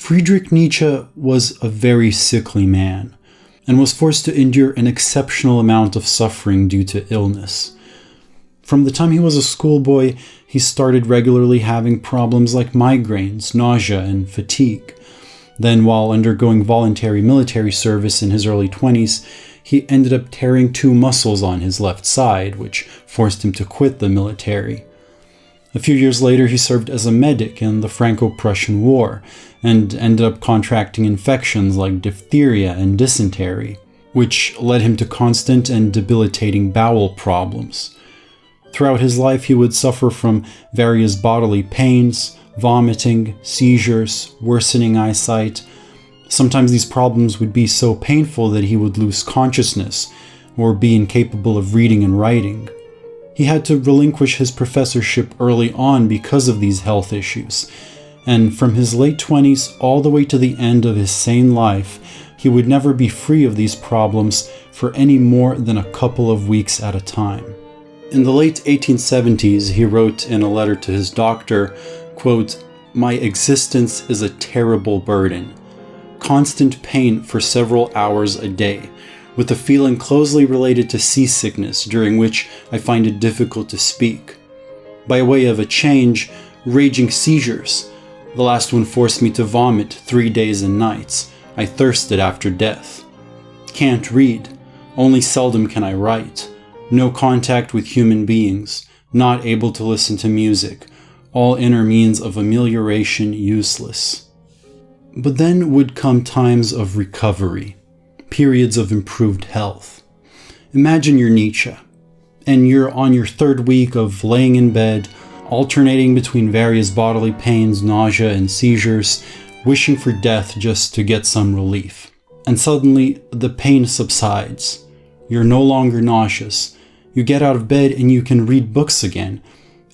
Friedrich Nietzsche was a very sickly man and was forced to endure an exceptional amount of suffering due to illness. From the time he was a schoolboy, he started regularly having problems like migraines, nausea, and fatigue. Then, while undergoing voluntary military service in his early 20s, he ended up tearing 2 muscles on his left side, which forced him to quit the military. A few years later, he served as a medic in the Franco-Prussian War and ended up contracting infections like diphtheria and dysentery, which led him to constant and debilitating bowel problems. Throughout his life, he would suffer from various bodily pains, vomiting, seizures, worsening eyesight. Sometimes these problems would be so painful that he would lose consciousness or be incapable of reading and writing. He had to relinquish his professorship early on because of these health issues, and from his late 20s all the way to the end of his sane life, he would never be free of these problems for any more than a couple of weeks at a time. In the late 1870s, he wrote in a letter to his doctor, quote, "My existence is a terrible burden. Constant pain for several hours a day, with a feeling closely related to seasickness during which I find it difficult to speak. By way of a change, raging seizures. The last one forced me to vomit 3 days and nights. I thirsted after death. Can't read. Only seldom can I write. No contact with human beings. Not able to listen to music. All inner means of amelioration useless." But then would come times of recovery, periods of improved health. Imagine you're Nietzsche, and you're on your 3rd week of laying in bed, alternating between various bodily pains, nausea, and seizures, wishing for death just to get some relief. And suddenly, the pain subsides. You're no longer nauseous. You get out of bed and you can read books again,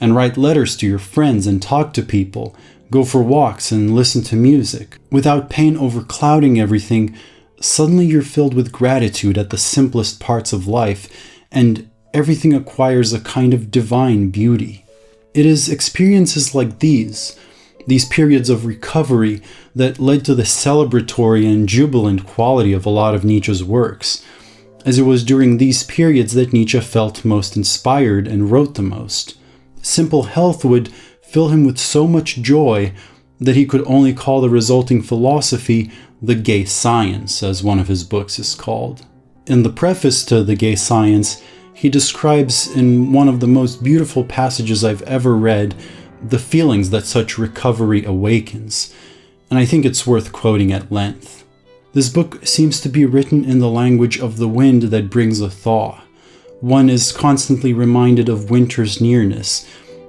and write letters to your friends and talk to people, go for walks and listen to music. Without pain overclouding everything, suddenly you're filled with gratitude at the simplest parts of life, and everything acquires a kind of divine beauty. It is experiences like these periods of recovery, that led to the celebratory and jubilant quality of a lot of Nietzsche's works, as it was during these periods that Nietzsche felt most inspired and wrote the most. Simple health would fill him with so much joy that he could only call the resulting philosophy the gay science, as one of his books is called. In the preface to The Gay Science, he describes in one of the most beautiful passages I've ever read the feelings that such recovery awakens, and I think it's worth quoting at length. This book seems to be written in the language of the wind that brings a thaw. One is constantly reminded of winter's nearness,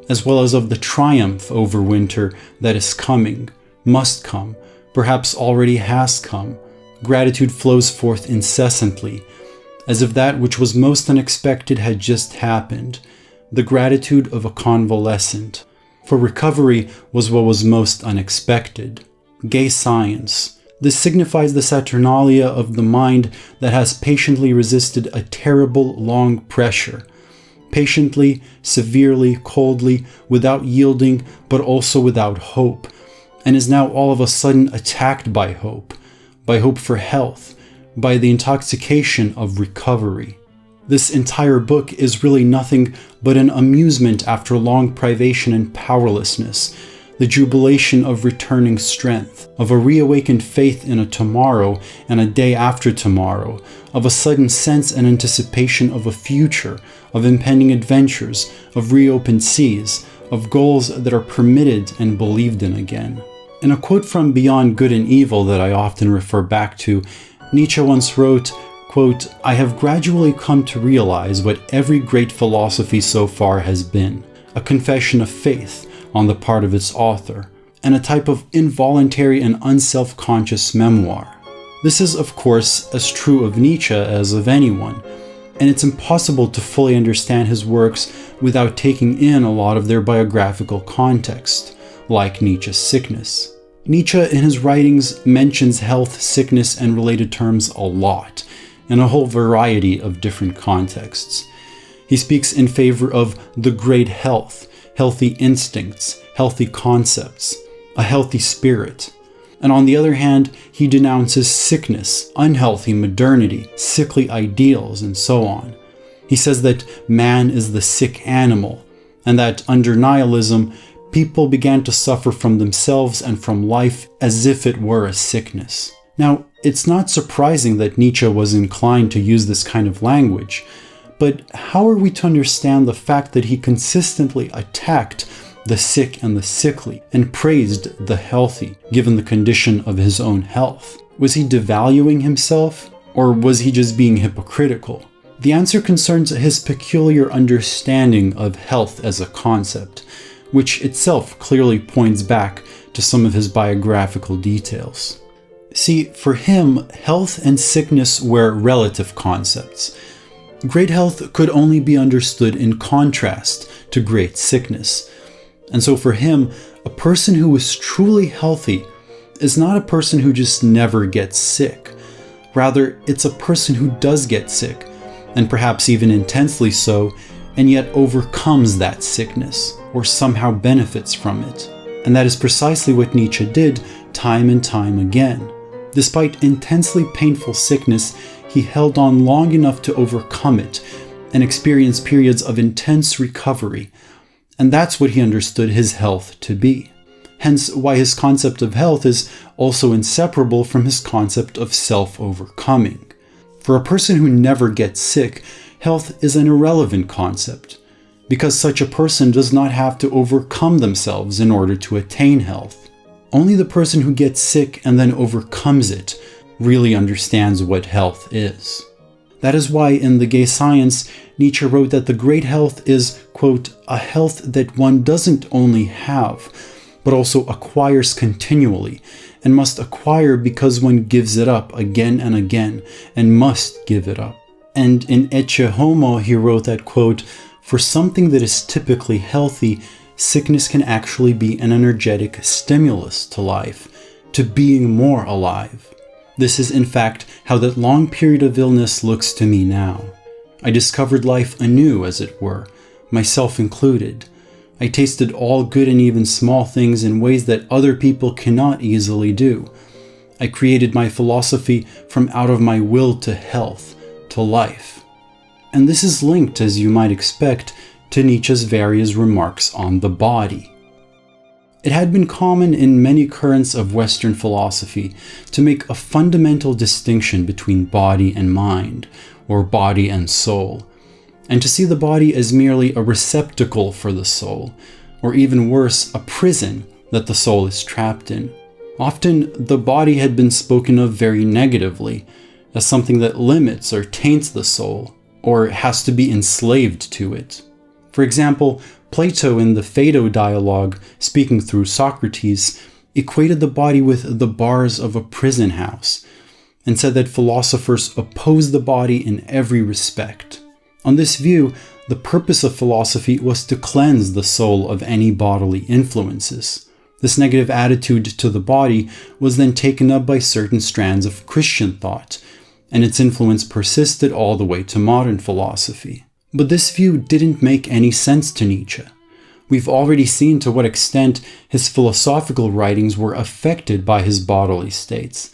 as well as of the triumph over winter that is coming, must come, perhaps already has come. Gratitude flows forth incessantly, as if that which was most unexpected had just happened, the gratitude of a convalescent. For recovery was what was most unexpected. Gay science. This signifies the saturnalia of the mind that has patiently resisted a terrible long pressure. Patiently, severely, coldly, without yielding, but also without hope, and is now all of a sudden attacked by hope for health, by the intoxication of recovery. This entire book is really nothing but an amusement after long privation and powerlessness, the jubilation of returning strength, of a reawakened faith in a tomorrow and a day after tomorrow, of a sudden sense and anticipation of a future, of impending adventures, of reopened seas, of goals that are permitted and believed in again. In a quote from Beyond Good and Evil that I often refer back to, Nietzsche once wrote, quote, "I have gradually come to realize what every great philosophy so far has been, a confession of faith on the part of its author, and a type of involuntary and unself-conscious memoir." This is, of course, as true of Nietzsche as of anyone, and it's impossible to fully understand his works without taking in a lot of their biographical context, like Nietzsche's sickness. Nietzsche in his writings mentions health, sickness, and related terms a lot, in a whole variety of different contexts. He speaks in favor of the great health, healthy instincts, healthy concepts, a healthy spirit. And on the other hand, he denounces sickness, unhealthy modernity, sickly ideals, and so on. He says that man is the sick animal, and that under nihilism, people began to suffer from themselves and from life as if it were a sickness. Now, it's not surprising that Nietzsche was inclined to use this kind of language, but how are we to understand the fact that he consistently attacked the sick and the sickly and praised the healthy, given the condition of his own health? Was he devaluing himself, or was he just being hypocritical? The answer concerns his peculiar understanding of health as a concept, which itself clearly points back to some of his biographical details. See, for him, health and sickness were relative concepts. Great health could only be understood in contrast to great sickness. And so for him, a person who is truly healthy is not a person who just never gets sick. Rather, it's a person who does get sick, and perhaps even intensely so, and yet overcomes that sickness, or somehow benefits from it. And that is precisely what Nietzsche did time and time again. Despite intensely painful sickness, he held on long enough to overcome it and experience periods of intense recovery. And that's what he understood his health to be. Hence why his concept of health is also inseparable from his concept of self-overcoming. For a person who never gets sick, health is an irrelevant concept, because such a person does not have to overcome themselves in order to attain health. Only the person who gets sick and then overcomes it really understands what health is. That is why in The Gay Science, Nietzsche wrote that the great health is, quote, a health that one doesn't only have, but also acquires continually, and must acquire because one gives it up again and again, and must give it up. And in Ecce Homo, he wrote that, quote, for something that is typically healthy, sickness can actually be an energetic stimulus to life, to being more alive. This is in fact how that long period of illness looks to me now. I discovered life anew, as it were, myself included. I tasted all good and even small things in ways that other people cannot easily do. I created my philosophy from out of my will to health, to life. And this is linked, as you might expect, to Nietzsche's various remarks on the body. It had been common in many currents of Western philosophy to make a fundamental distinction between body and mind, or body and soul, and to see the body as merely a receptacle for the soul, or even worse, a prison that the soul is trapped in. Often, the body had been spoken of very negatively, as something that limits or taints the soul, or has to be enslaved to it. For example, Plato in the Phaedo dialogue, speaking through Socrates, equated the body with the bars of a prison house, and said that philosophers oppose the body in every respect. On this view, the purpose of philosophy was to cleanse the soul of any bodily influences. This negative attitude to the body was then taken up by certain strands of Christian thought, and its influence persisted all the way to modern philosophy. But this view didn't make any sense to Nietzsche. We've already seen to what extent his philosophical writings were affected by his bodily states,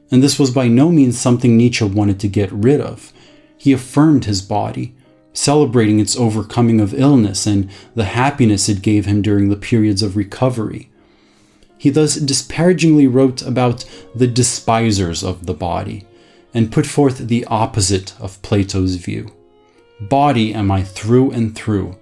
and this was by no means something Nietzsche wanted to get rid of. He affirmed his body, celebrating its overcoming of illness and the happiness it gave him during the periods of recovery. He thus disparagingly wrote about the despisers of the body, and put forth the opposite of Plato's view. Body am I through and through,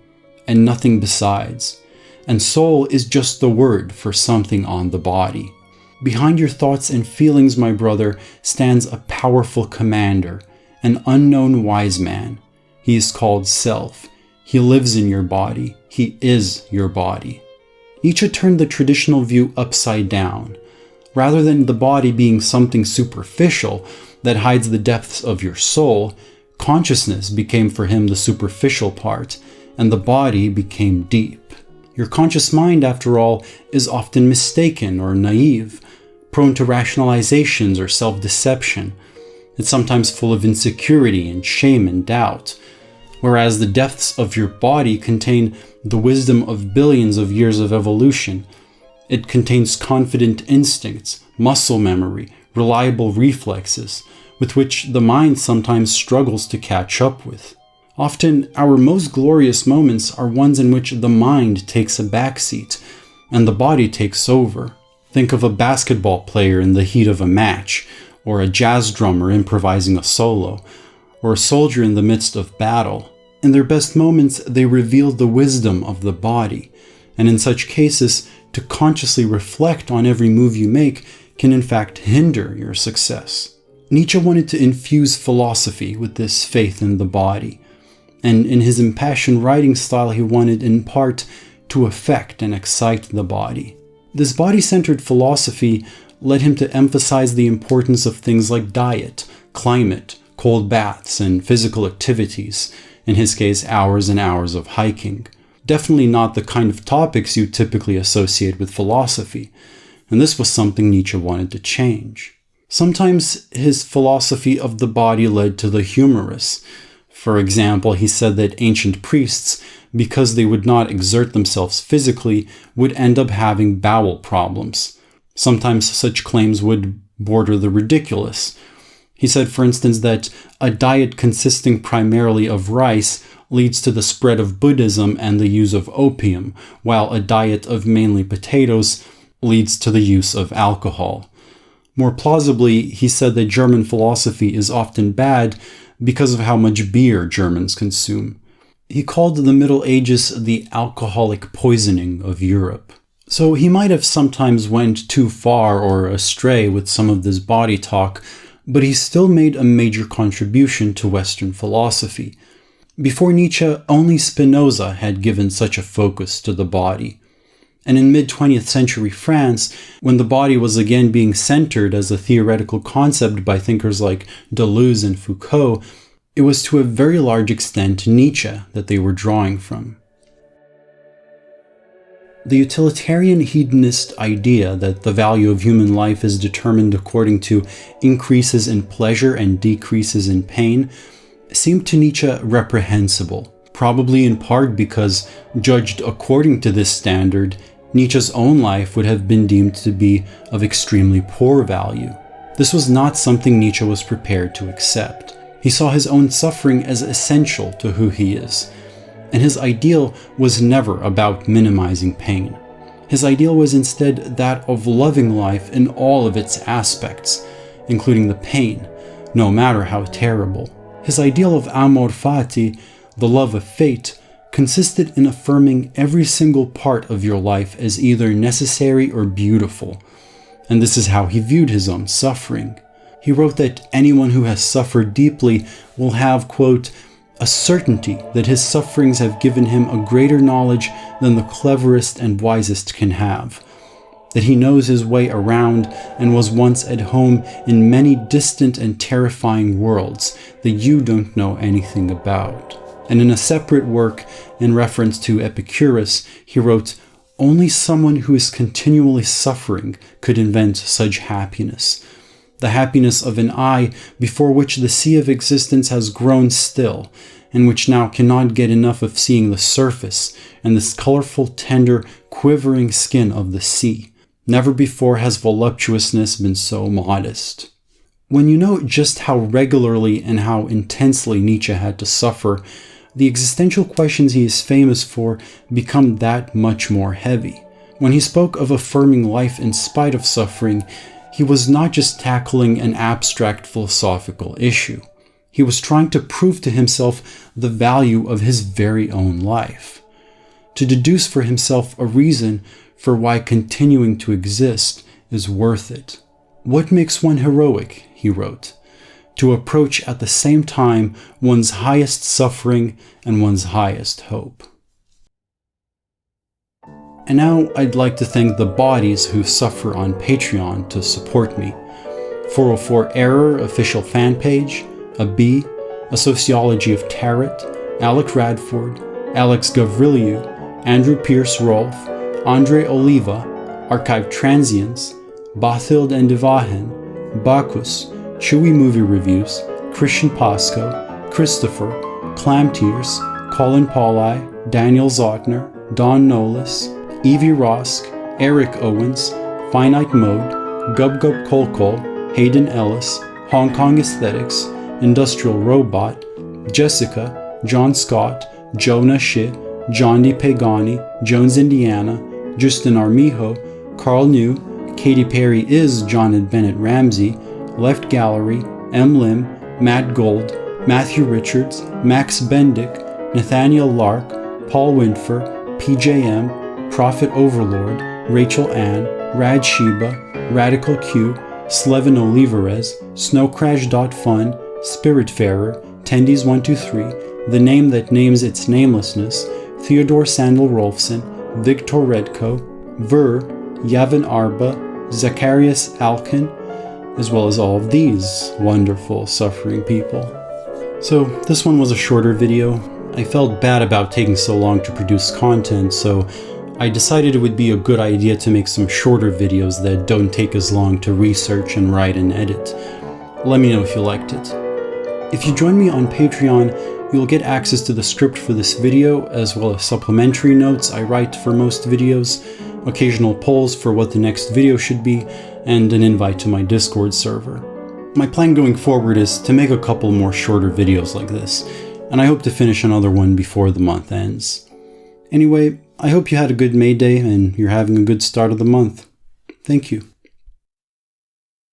and nothing besides, and soul is just the word for something on the body. Behind your thoughts and feelings, my brother, stands a powerful commander, an unknown wise man. He is called self. He lives in your body. He is your body. Nietzsche turned the traditional view upside down. Rather than the body being something superficial that hides the depths of your soul, consciousness became for him the superficial part, and the body became deep. Your conscious mind, after all, is often mistaken or naive, prone to rationalizations or self-deception. It's sometimes full of insecurity and shame and doubt, whereas the depths of your body contain the wisdom of billions of years of evolution. It contains confident instincts, muscle memory, reliable reflexes, with which the mind sometimes struggles to catch up with. Often, our most glorious moments are ones in which the mind takes a backseat and the body takes over. Think of a basketball player in the heat of a match, or a jazz drummer improvising a solo, or a soldier in the midst of battle. In their best moments, they reveal the wisdom of the body, and in such cases, to consciously reflect on every move you make can in fact hinder your success. Nietzsche wanted to infuse philosophy with this faith in the body, and in his impassioned writing style he wanted in part to affect and excite the body. This body-centered philosophy led him to emphasize the importance of things like diet, climate, cold baths, and physical activities, in his case hours and hours of hiking. Definitely not the kind of topics you typically associate with philosophy, and this was something Nietzsche wanted to change. Sometimes his philosophy of the body led to the humorous. For example, he said that ancient priests, because they would not exert themselves physically, would end up having bowel problems. Sometimes such claims would border the ridiculous. He said, for instance, that a diet consisting primarily of rice leads to the spread of Buddhism and the use of opium, while a diet of mainly potatoes leads to the use of alcohol. More plausibly, he said that German philosophy is often bad because of how much beer Germans consume. He called the Middle Ages the alcoholic poisoning of Europe. So he might have sometimes went too far or astray with some of this body talk, but he still made a major contribution to Western philosophy. Before Nietzsche, only Spinoza had given such a focus to the body. And in mid-20th century France, when the body was again being centered as a theoretical concept by thinkers like Deleuze and Foucault, it was to a very large extent Nietzsche that they were drawing from. The utilitarian hedonist idea that the value of human life is determined according to increases in pleasure and decreases in pain seemed to Nietzsche reprehensible, probably in part because, judged according to this standard, Nietzsche's own life would have been deemed to be of extremely poor value. This was not something Nietzsche was prepared to accept. He saw his own suffering as essential to who he is, and his ideal was never about minimizing pain. His ideal was instead that of loving life in all of its aspects, including the pain, no matter how terrible. His ideal of amor fati, the love of fate, consisted in affirming every single part of your life as either necessary or beautiful, and this is how he viewed his own suffering. He wrote that anyone who has suffered deeply will have, quote, a certainty that his sufferings have given him a greater knowledge than the cleverest and wisest can have, that he knows his way around and was once at home in many distant and terrifying worlds that you don't know anything about. And in a separate work, in reference to Epicurus, he wrote, only someone who is continually suffering could invent such happiness. The happiness of an eye before which the sea of existence has grown still, and which now cannot get enough of seeing the surface and this colorful, tender, quivering skin of the sea. Never before has voluptuousness been so modest. When you know just how regularly and how intensely Nietzsche had to suffer, the existential questions he is famous for become that much more heavy. When he spoke of affirming life in spite of suffering, he was not just tackling an abstract philosophical issue. He was trying to prove to himself the value of his very own life, to deduce for himself a reason for why continuing to exist is worth it. What makes one heroic, he wrote, to approach at the same time one's highest suffering and one's highest hope. And now I'd like to thank the bodies who suffer on Patreon to support me. 404 Error official fan page, a B, A Sociology of Tarot, Alec Radford, Alex Gavriliou, Andrew Pierce Rolfe, Andre Oliva, Archive Transients, Bathild and Devahen, Bacchus, Chewy Movie Reviews, Christian Pasco, Christopher, Clam Tears, Colin Paulai, Daniel Zotner, Don Nolis, Evie Rosk, Eric Owens, Finite Mode, Gub Gub Kolkol, Hayden Ellis, Hong Kong Aesthetics, Industrial Robot, Jessica, John Scott, Jonah Shi, John D. Pagani, Jones Indiana, Justin Armijo, Carl New, Katy Perry is John and Bennett Ramsey, Left Gallery, M. Lim, Matt Gold, Matthew Richards, Max Bendick, Nathaniel Lark, Paul Winfer, PJM, Prophet Overlord, Rachel Ann, Rad Sheba, Radical Q, Slevin Olivares, Snowcrash.fun, Spiritfarer, Tendies123, The Name That Names Its Namelessness, Theodore Sandel Rolfson, Victor Redko, Ver, Yavin Arba, Zacharias Alkin, as well as all of these wonderful suffering people. So this one was a shorter video. I felt bad about taking so long to produce content, so I decided it would be a good idea to make some shorter videos that don't take as long to research and write and edit. Let me know if you liked it. If you join me on Patreon, you'll get access to the script for this video, as well as supplementary notes I write for most videos, occasional polls for what the next video should be, and an invite to my Discord server. My plan going forward is to make a couple more shorter videos like this, and I hope to finish another one before the month ends. Anyway, I hope you had a good May Day and you're having a good start of the month. Thank you.